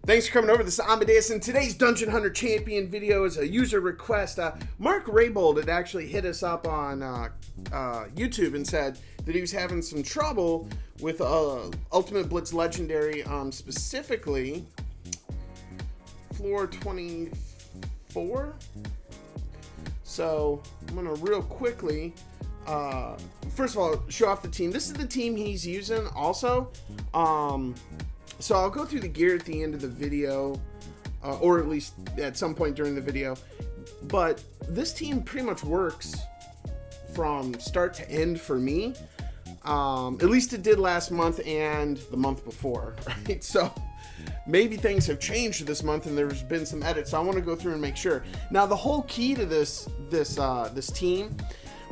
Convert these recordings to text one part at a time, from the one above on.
Thanks for coming over. This is Amodeus, and today's Dungeon Hunter Champion video is a user request. Mark Raybold had actually hit us up on YouTube and said that he was having some trouble with Ultimate Blitz Legendary, specifically floor 24. So I'm going to real quickly, first of all, show off the team. This is the team he's using also. So I'll go through the gear at the end of the video, or at least at some point during the video. But this team pretty much works from start to end for me. At least it did last month and the month before, right? So maybe things have changed this month and there's been some edits. So I want to go through and make sure. Now the whole key to this team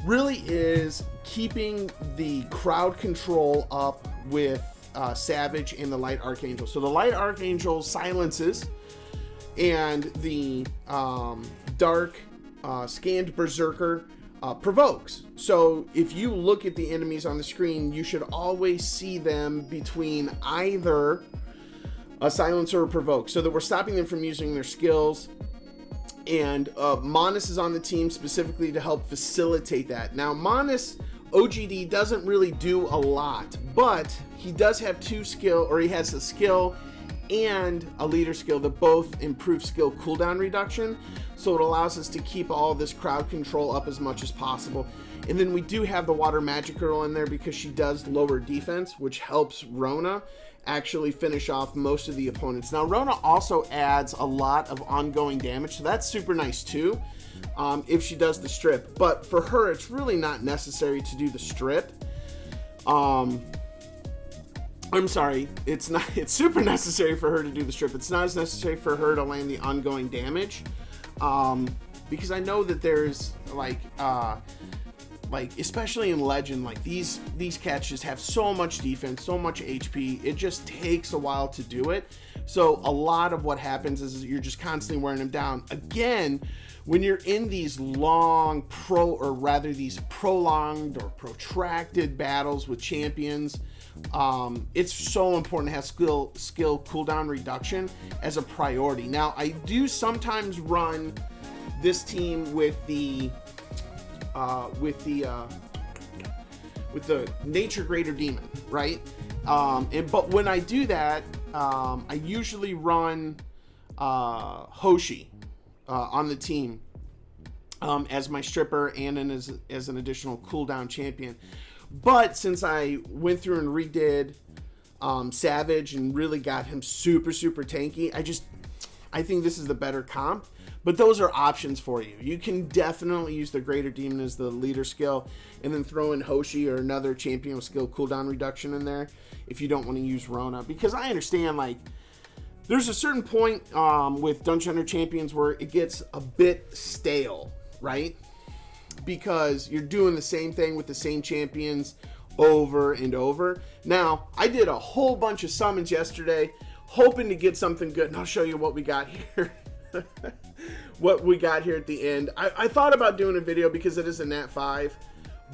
really is keeping the crowd control up with Savage and the Light Archangel. So the Light Archangel silences, and the Dark Scanned Berserker provokes. So if you look at the enemies on the screen, you should always see them between either a silencer or provoke, so that we're stopping them from using their skills. And Amodeus is on the team specifically to help facilitate that. Now Amodeus OGD doesn't really do a lot, but he does have he has a skill and a leader skill that both improve skill cooldown reduction, so it allows us to keep all this crowd control up as much as possible. And then we do have the Water Magic Girl in there because she does lower defense, which helps Rona actually finish off most of the opponents. Now Rona also adds a lot of ongoing damage, so that's super nice too, if she does the strip. But for her, it's really not necessary to do the strip. I'm sorry, it's super necessary for her to do the strip. It's not as necessary for her to land the ongoing damage, because I know that there's like especially in Legend, like these cats just have so much defense, so much HP, it just takes a while to do it. So a lot of what happens is you're just constantly wearing them down. Again, when you're in these these prolonged or protracted battles with champions, it's so important to have skill cooldown reduction as a priority. Now I do sometimes run this team with the Nature Greater Demon, right? But when I do that, I usually run Hoshi on the team as my stripper and as an additional cooldown champion. But since I went through and redid Savage and really got him super tanky, I think this is the better comp. But those are options for you. You can definitely use the Greater Demon as the leader skill, and then throw in Hoshi or another champion with skill cooldown reduction in there if you don't want to use Rona. Because I understand, like, there's a certain point with Dungeon Hunter Champions where it gets a bit stale, right? Because you're doing the same thing with the same champions over and over. Now, I did a whole bunch of summons yesterday, hoping to get something good, and I'll show you what we got here. What we got here at the end. I thought about doing a video because it is a Nat 5,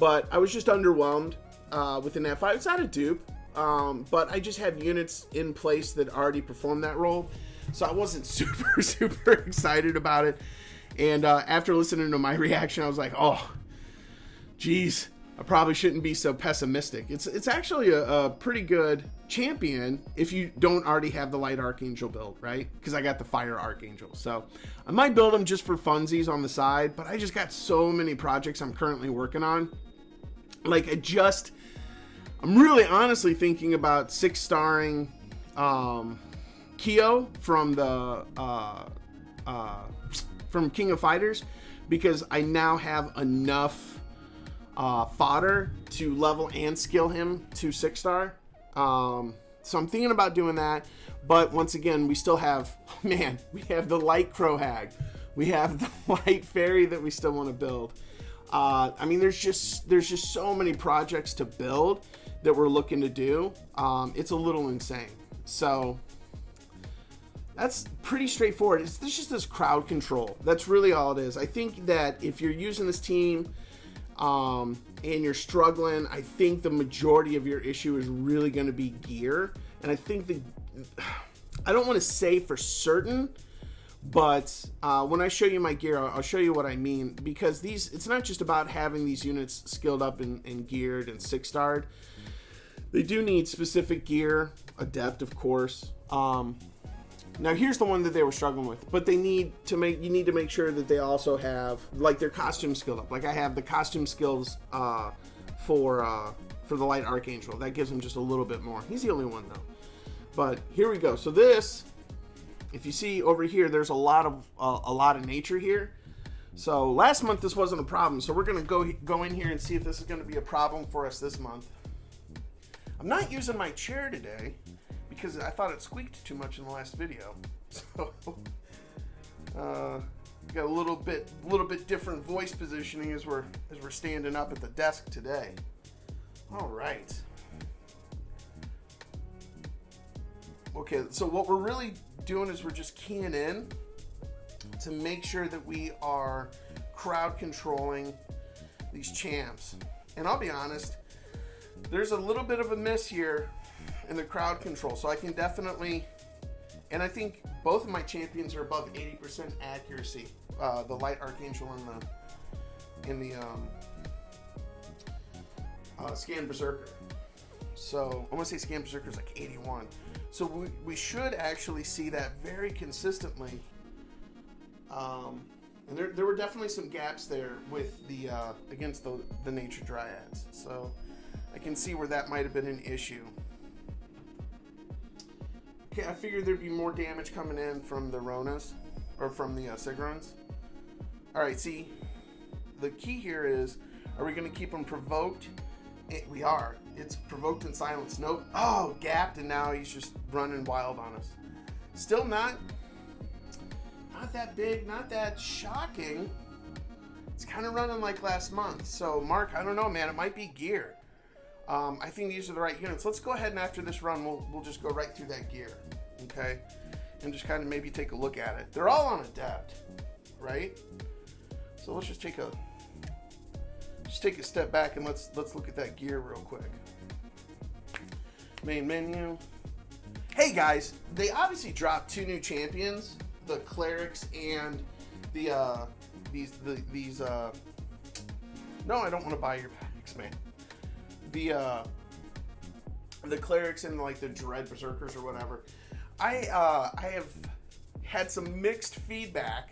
but I was just underwhelmed with the Nat 5. It's not a dupe, but I just have units in place that already perform that role, so I wasn't super excited about it. And after listening to my reaction, I was like, oh geez, I probably shouldn't be so pessimistic. It's actually a pretty good champion if you don't already have the Light Archangel build, right? Because I got the Fire Archangel, so I might build him just for funsies on the side. But I just got so many projects I'm currently working on. Like I'm really honestly thinking about 6-starring Kyo from the from King of Fighters, because I now have enough fodder to level and skill him to 6-star. So I'm thinking about doing that. But once again, we still have, we have the Light Crow Hag, we have the Light Fairy that we still want to build. I mean, there's just so many projects to build that we're looking to do. It's a little insane. So that's pretty straightforward. It's just this crowd control. That's really all it is. I think that if you're using this team and you're struggling, I think the majority of your issue is really going to be gear. And I think I don't want to say for certain, but when I show you my gear, I'll show you what I mean, because it's not just about having these units skilled up and geared and 6-starred. They do need specific gear, adept, of course. Now here's the one that they were struggling with, but you need to make sure that they also have like their costume skilled up. Like I have the costume skills for the Light Archangel. That gives him just a little bit more. He's the only one though. But here we go. So this, if you see over here, there's a lot of nature here. So last month this wasn't a problem. So we're gonna go in here and see if this is gonna be a problem for us this month. I'm not using my chair today because I thought it squeaked too much in the last video. So got a little bit different voice positioning as we're standing up at the desk today. All right. Okay, so what we're really doing is we're just keying in to make sure that we are crowd controlling these champs. And I'll be honest, there's a little bit of a miss here in the crowd control. So I can definitely, and I think both of my champions are above 80% accuracy. The Light Archangel and the Scan Berserker. So I want to say Scan Berserker is like 81. So we should actually see that very consistently. And there were definitely some gaps there with the against the Nature Dryads. So I can see where that might have been an issue. Okay, I figured there'd be more damage coming in from the Ronas, or from the Sigrons. Alright, see, the key here is, are we going to keep them provoked? We are. It's provoked and silenced. Nope. Oh, gapped, and now he's just running wild on us. Still not that big, not that shocking. It's kind of running like last month. So, Mark, I don't know, man. It might be gear. I think these are the right units. Let's go ahead and after this run, we'll just go right through that gear, okay? And just kind of maybe take a look at it. They're all on adept, right? So let's just take a step back and let's look at that gear real quick. Main menu. Hey guys, they obviously dropped 2 new champions, the clerics and the these no, I don't want to buy your packs, man. The clerics and like the dread berserkers or whatever. I have had some mixed feedback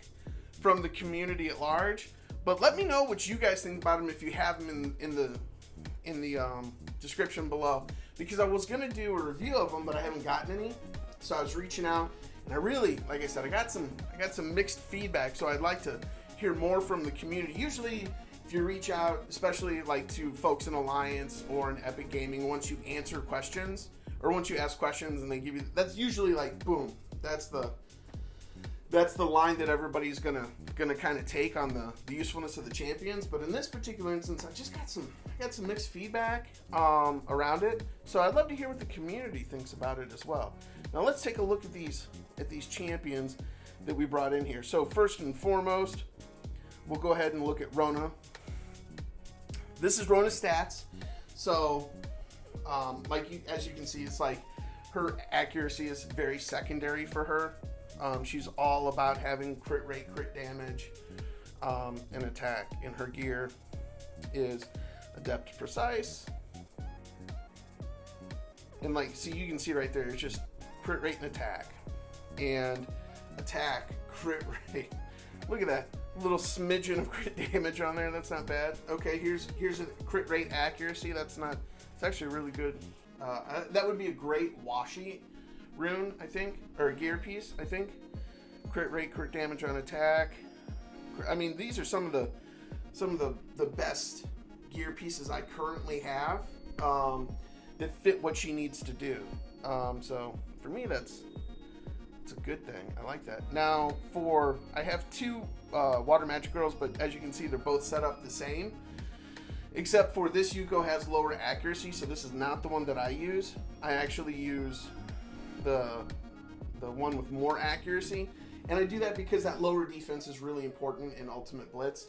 from the community at large, but let me know what you guys think about them if you have them in the description below, because I was gonna do a review of them, but I haven't gotten any. So I was reaching out, and I really, like I said, I got some mixed feedback. So I'd like to hear more from the community. Usually, if you reach out, especially like to folks in Alliance or in Epic Gaming, once you answer questions or once you ask questions and they give you, that's usually like boom, that's the line that everybody's gonna kind of take on the usefulness of the champions. But in this particular instance, I just got some mixed feedback around it. So I'd love to hear what the community thinks about it as well. Now let's take a look at these champions that we brought in here. So first and foremost, we'll go ahead and look at Rona. This is Rona's stats. So, as you can see, it's like her accuracy is very secondary for her. She's all about having crit rate, crit damage, and attack. And her gear is Adept Precise. And see, you can see right there, it's just crit rate and attack. And attack, crit rate. Look at that. Little smidgen of crit damage on there. That's not bad. Okay, here's a crit rate accuracy. It's actually really good. That would be a great washi rune, I think, or a gear piece, I think. Crit rate, crit damage on attack. I mean, these are some of the best gear pieces I currently have that fit what she needs to do. So for me, that's a good thing. I like that. Now I have 2 water magic girls, but as you can see, they're both set up the same, except for this Yuko has lower accuracy, so this is not the one that I use. I actually use the one with more accuracy, and I do that because that lower defense is really important in Ultimate Blitz.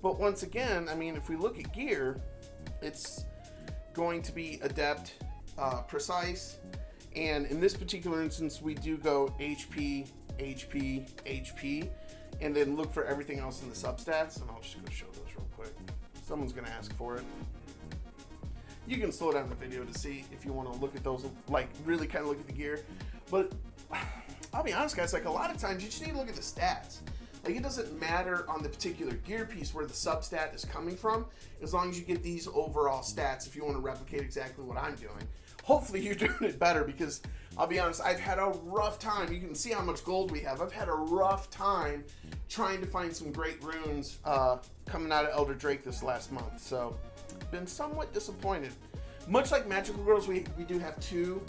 But once again, I mean, if we look at gear, it's going to be Adept, Precise, And in this particular instance, we do go HP, HP, HP, and then look for everything else in the substats. And I'll just go show those real quick. Someone's gonna ask for it. You can slow down the video to see if you want to look at those, like really kind of look at the gear. But I'll be honest, guys, like a lot of times you just need to look at the stats. Like it doesn't matter on the particular gear piece where the substat is coming from, as long as you get these overall stats if you want to replicate exactly what I'm doing. Hopefully you're doing it better, because I'll be honest, I've had a rough time. You can see how much gold we have. I've had a rough time trying to find some great runes coming out of Elder Drake this last month. So been somewhat disappointed. Much like Magical Girls, we do have two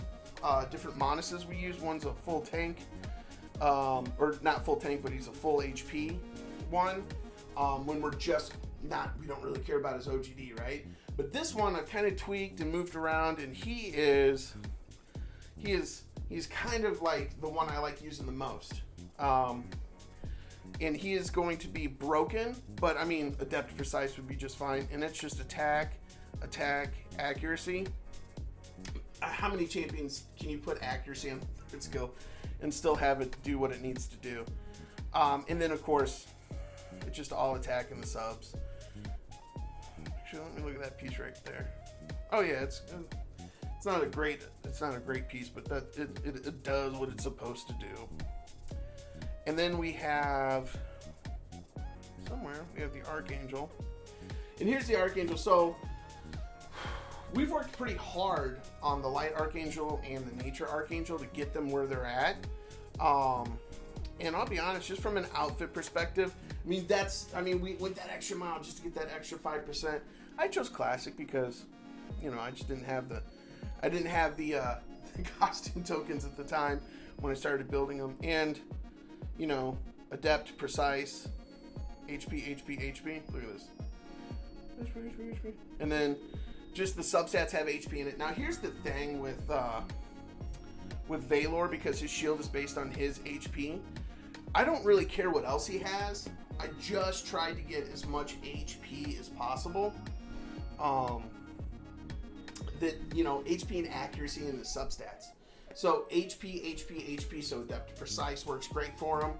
different Monuses we use. One's a full tank, or not full tank, but he's a full HP one. When we're just not, we don't really care about his OGD, right? But this one I've kind of tweaked and moved around, and he's kind of like the one I like using the most. And he is going to be broken, but I mean, Adept Precise would be just fine. And it's just attack, accuracy. How many champions can you put accuracy on third skill and still have it do what it needs to do? And then of course, it's just all attack in the subs. Actually, let me look at that piece right there. Oh yeah, it's not a great piece, but that it does what it's supposed to do. And then we have the Archangel. And here's the Archangel. So we've worked pretty hard on the Light Archangel and the Nature Archangel to get them where they're at. And I'll be honest, just from an outfit perspective, we went that extra mile just to get that extra 5%. I chose Classic because, I just didn't have the costume tokens at the time when I started building them. And, Adept, Precise, HP. Look at this. HP. And then just the substats have HP in it. Now here's the thing with Valor, because his shield is based on his HP. I don't really care what else he has. I just tried to get as much HP as possible. HP and accuracy in the substats. So HP, so Adept Precise works great for him.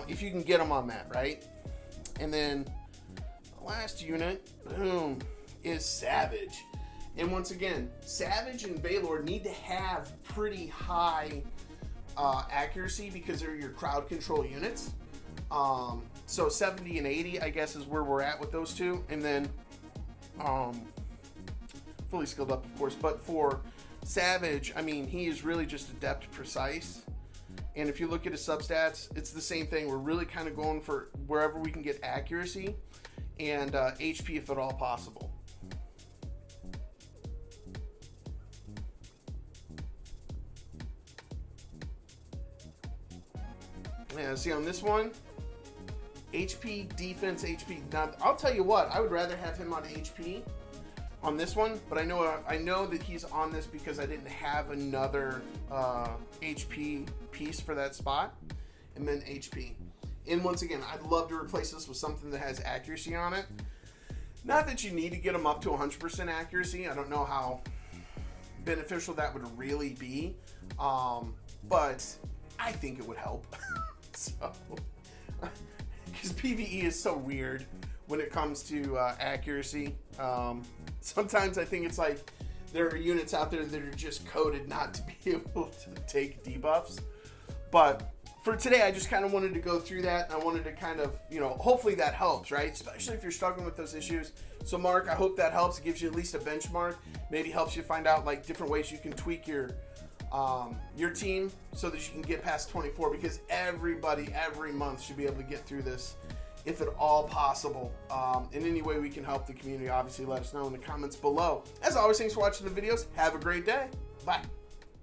If you can get him on that, right? And then the last unit, boom, is Savage. And once again, Savage and Valor need to have pretty high accuracy because they're your crowd control units. So 70 and 80, I guess, is where we're at with those two. And then fully skilled up, of course. But for Savage, he is really just Adept Precise. And if you look at his substats, it's the same thing. We're really kind of going for wherever we can get accuracy and HP if at all possible. Yeah, see on this one, HP, defense, HP. Now, I'll tell you what, I would rather have him on HP on this one, but I know that he's on this because I didn't have another HP piece for that spot, and then HP. And once again, I'd love to replace this with something that has accuracy on it. Not that you need to get them up to 100% accuracy. I don't know how beneficial that would really be, but I think it would help. So, because PvE is so weird when it comes to accuracy. Sometimes I think it's like there are units out there that are just coded not to be able to take debuffs. But for today, I just kind of wanted to go through that, and I wanted to kind of, hopefully that helps, right? Especially if you're struggling with those issues. So Mark, I hope that helps. It gives you at least a benchmark. Maybe helps you find out like different ways you can tweak your team so that you can get past 24, because everybody every month should be able to get through this if at all possible. In any way we can help the community, obviously let us know in the comments below. As always, thanks for watching the videos. Have a great day. Bye.